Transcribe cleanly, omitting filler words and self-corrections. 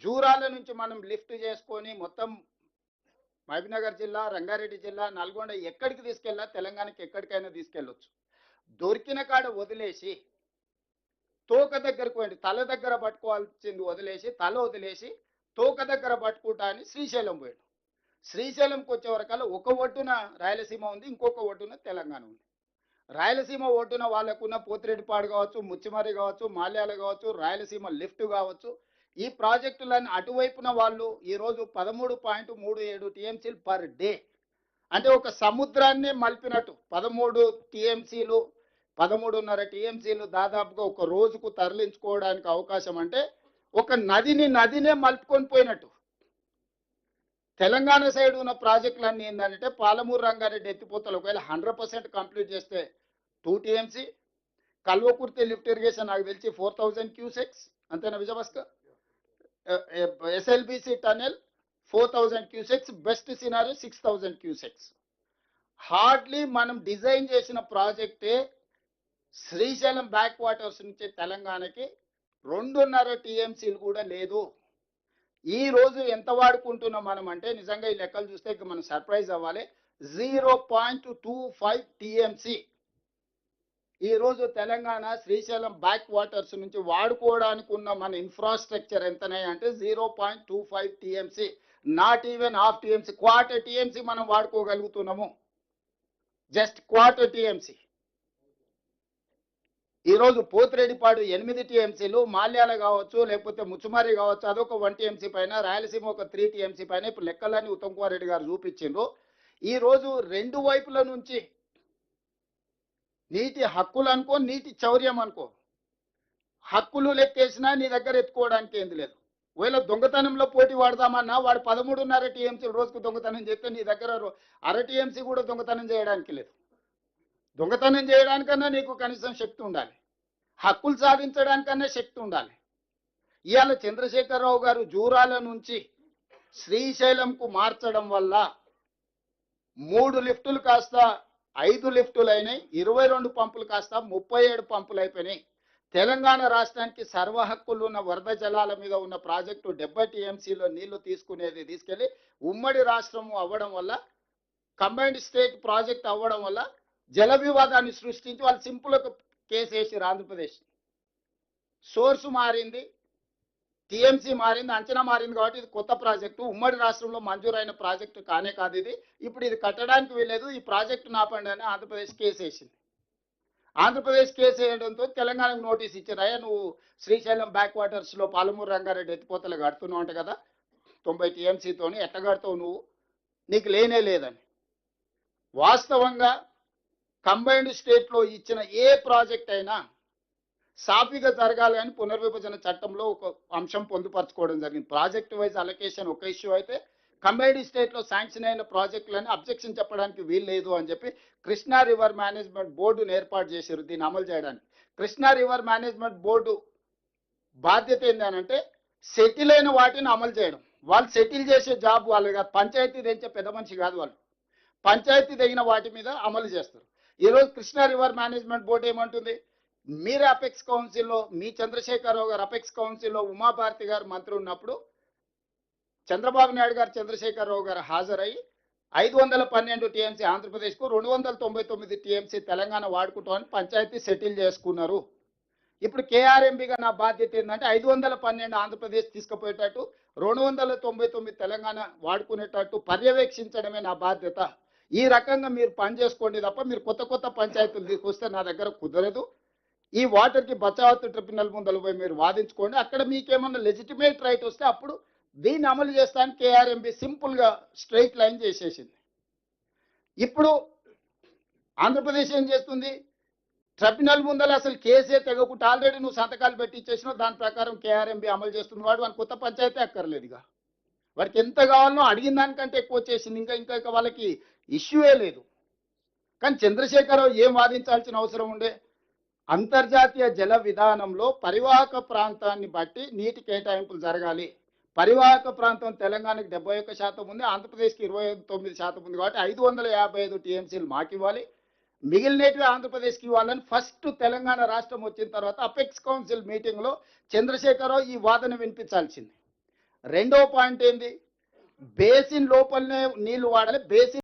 జూరాల నుంచి మనం లిఫ్ట్ చేసుకొని మొత్తం మహబూబ్నగర్ జిల్లా, రంగారెడ్డి జిల్లా, నల్గొండ ఎక్కడికి తీసుకెళ్ళినా తెలంగాణకి ఎక్కడికైనా తీసుకెళ్ళొచ్చు. దొరికిన కాడ వదిలేసి తోక దగ్గరకు పోయింది, తల దగ్గర పట్టుకోవాల్సింది వదిలేసి, తల వదిలేసి తోక దగ్గర పట్టుకుంటా అని శ్రీశైలం పోయాడు. శ్రీశైలంకి వచ్చే వరకల్లా ఒక ఒడ్డున రాయలసీమ ఉంది, ఇంకొక ఒడ్డున తెలంగాణ ఉంది. రాయలసీమ ఒడ్డున వాళ్ళకున్న పోతిరెడ్డిపాడు కావచ్చు, ముచ్చిమరి కావచ్చు, మాల్యాల కావచ్చు, రాయలసీమ లిఫ్ట్ కావచ్చు, ఈ ప్రాజెక్టులను అటువైపున వాళ్ళు ఈరోజు 13.37 టీఎంసీలు పర్ డే, అంటే ఒక సముద్రాన్ని మలిపినట్టు 13 టీఎంసీలు, 13.5 టీఎంసీలు దాదాపుగా ఒక రోజుకు తరలించుకోవడానికి అవకాశం. అంటే ఒక నదినే మలుపుకొని పోయినట్టు. తెలంగాణ సైడ్ ఉన్న ప్రాజెక్టులన్నీ ఏంటంటే పాలమూరు రంగారెడ్డి ఎత్తిపోతలు ఒకవేళ 100% కంప్లీట్ చేస్తే 2 టీఎంసీ, కల్వకుర్తి లిఫ్ట్ ఇరిగేషన్ నాకు తెలిసి 4000 క్యూసెక్స్, అంతేనా Vijayabhaskar? SLBC tunnel 4000 cusecs, best scenario 6000 cusecs. Hardly మనం డిజైన్ చేసిన ప్రాజెక్టే శ్రీశైలం బ్యాక్ వాటర్స్ నుంచి తెలంగాణకి 2.5 టీఎంసీలు కూడా లేదు. ఈ రోజు ఎంత వాడుకుంటున్నాం మనం అంటే నిజంగా ఈ లెక్కలు చూస్తే మనం సర్ప్రైజ్ అవ్వాలి. 0.25 టీఎంసీ ఈ రోజు తెలంగాణ శ్రీశైలం బ్యాక్ వాటర్స్ నుంచి వాడుకోవడానికి ఉన్న మన ఇన్ఫ్రాస్ట్రక్చర్ ఎంతనే అంటే 0.25 TMC, not even half TMC, quarter TMC మనం వాడుకోగలుగుతున్నాము. Just quarter TMC. ఈరోజు పోతిరెడ్డిపాడు 8 టీఎంసీలు, మాల్యాల కావచ్చు లేకపోతే ముచ్చుమారి కావచ్చు అదొక 1 టీఎంసీ పైన, రాయలసీమ ఒక 3 టీఎంసీ పైన. ఇప్పుడు లెక్కలన్నీ ఉత్తమ్ కుమార్ రెడ్డి గారు చూపించిండ్రు. ఈరోజు రెండు వైపుల నుంచి నీటి హక్కులు అనుకో, నీటి చౌర్యం అనుకో, హక్కులు లెక్కేసినా నీ దగ్గర ఎత్తుకోవడానికి ఏంది లేదు. ఒకవేళ దొంగతనంలో పోటీ వాడదామన్నా వాడు 13.5 టీఎంసీలు రోజుకు దొంగతనం చేస్తే నీ దగ్గర 1/2 టీఎంసీ కూడా దొంగతనం చేయడానికి లేదు. దొంగతనం చేయడానికన్నా నీకు కనీసం శక్తి ఉండాలి, హక్కులు సాధించడానికన్నా శక్తి ఉండాలి. ఇవాళ చంద్రశేఖరరావు గారు జూరాల నుంచి శ్రీశైలంకు మార్చడం వల్ల 3 లిఫ్టులు కాస్త 5 లిఫ్టులు అయినాయి, 22 పంపులు కాస్త 37 పంపులు అయిపోయినాయి. తెలంగాణ రాష్ట్రానికి సర్వ హక్కులు ఉన్న వరద జలాల మీద ఉన్న ప్రాజెక్టు 70 టీఎంసీలో నీళ్లు తీసుకెళ్లి ఉమ్మడి రాష్ట్రం అవ్వడం వల్ల, కంబైన్డ్ స్టేట్ ప్రాజెక్ట్ అవ్వడం వల్ల జల వివాదాన్ని సృష్టించి వాళ్ళు సింపుల్ కేసు వేసారు. ఆంధ్రప్రదేశ్ సోర్సు మారింది, టీఎంసీ మారింది, అంచనా మారింది కాబట్టి ఇది కొత్త ప్రాజెక్టు, ఉమ్మడి రాష్ట్రంలో మంజూరైన ప్రాజెక్టు కానే కాదు ఇది, ఇప్పుడు ఇది కట్టడానికి వీలేదు, ఈ ప్రాజెక్టు నాపండి అని ఆంధ్రప్రదేశ్ కేసు వేసింది. ఆంధ్రప్రదేశ్ కేసు వేయడంతో తెలంగాణకు నోటీస్ ఇచ్చారు. అయ్యా నువ్వు శ్రీశైలం బ్యాక్ వాటర్స్లో పాలమూరు రంగారెడ్డి ఎత్తిపోతలు కడుతున్నావు అంట కదా 90 టీఎంసీతోని, ఎట్ట కడతావు నువ్వు, నీకు లేనే లేదని. వాస్తవంగా కంబైన్డ్ స్టేట్లో ఇచ్చిన ఏ ప్రాజెక్ట్ అయినా సాఫీగా జరగాలి అని పునర్విభజన చట్టంలో ఒక అంశం పొందుపరచుకోవడం జరిగింది. ప్రాజెక్ట్ వైజ్ అలొకేషన్ ఒక ఇష్యూ అయితే, కంబైన్డ్ స్టేట్లో శాంక్షన్ అయిన ప్రాజెక్టులని అబ్జెక్షన్ చెప్పడానికి వీలు లేదు అని చెప్పి కృష్ణా రివర్ మేనేజ్మెంట్ బోర్డును ఏర్పాటు చేశారు దీన్ని అమలు చేయడానికి. కృష్ణా రివర్ మేనేజ్మెంట్ బోర్డు బాధ్యత ఏంటంటే సెటిల్ అయిన వాటిని అమలు చేయడం. వాళ్ళు సెటిల్ చేసే జాబ్ వాళ్ళు కాదు, పంచాయతీ తెచ్చే పెద్ద మనిషి కాదు వాళ్ళు, పంచాయతీ తగిన వాటి మీద అమలు చేస్తారు. ఈరోజు కృష్ణా రివర్ మేనేజ్మెంట్ బోర్డు ఏమంటుంది, మీరు అపెక్స్ కౌన్సిల్లో, మీ చంద్రశేఖరరావు గారు అపెక్స్ కౌన్సిల్లో ఉమాభారతి గారు మంత్రి ఉన్నప్పుడు చంద్రబాబు నాయుడు గారు చంద్రశేఖరరావు గారు హాజరై 512 టీఎంసీ ఆంధ్రప్రదేశ్కు, 299 టీఎంసీ తెలంగాణ వాడుకుంటామని పంచాయతీ సెటిల్ చేసుకున్నారు. ఇప్పుడు కేఆర్ఎంబిగా నా బాధ్యత ఏంటంటే 512 ఆంధ్రప్రదేశ్ తీసుకుపోయేటట్టు, 299 తెలంగాణ వాడుకునేటట్టు పర్యవేక్షించడమే నా బాధ్యత. ఈ రకంగా మీరు పని చేసుకోండి తప్ప మీరు కొత్త పంచాయతీలు తీసుకొస్తే నా దగ్గర కుదరదు. ఈ వాటర్కి బచావత్ ట్రిబ్యునల్ ముందర పోయి మీరు వాదించుకోండి, అక్కడ మీకేమన్నా లెజిటిమేట్ రైట్ వస్తే అప్పుడు దీన్ని అమలు చేస్తానికి కేఆర్ఎంబి సింపుల్గా స్ట్రైట్ లైన్ చేసేసింది. ఇప్పుడు ఆంధ్రప్రదేశ్ ఏం చేస్తుంది, ట్రిబ్యునల్ ముందర అసలు కేసే తెగకుండా ఆల్రెడీ నువ్వు సంతకాలు పెట్టి ఇచ్చేసినావు, దాని ప్రకారం కేఆర్ఎంబి అమలు చేస్తుంది. వాడు కొత్త పంచాయతీ అక్కర్లేదుగా, వాడికి ఎంత కావాలనో అడిగిన దానికంటే ఎక్కువ వచ్చేసింది, ఇంకా వాళ్ళకి ఇష్యూయే లేదు. కానీ చంద్రశేఖరరావు ఏం వాదించాల్సిన అవసరం ఉండే, అంతర్జాతీయ జల విధానంలో పరివాహక ప్రాంతాన్ని బట్టి నీటి కేటాయింపులు జరగాలి. పరివాహక ప్రాంతం తెలంగాణకి 71% ఉంది, ఆంధ్రప్రదేశ్కి 29% ఉంది కాబట్టి 555 టీఎంసీలు మాకు ఇవ్వాలి, మిగిలినవి ఆంధ్రప్రదేశ్కి ఇవ్వాలని ఫస్ట్ తెలంగాణ రాష్ట్రం వచ్చిన తర్వాత అపెక్స్ కౌన్సిల్ మీటింగ్లో చంద్రశేఖరరావు ఈ వాదన వినిపించాల్సింది. రెండో పాయింట్ ఏంది, బేసిన్ లోపలనే నీళ్లు వాడాలి. బేసిన్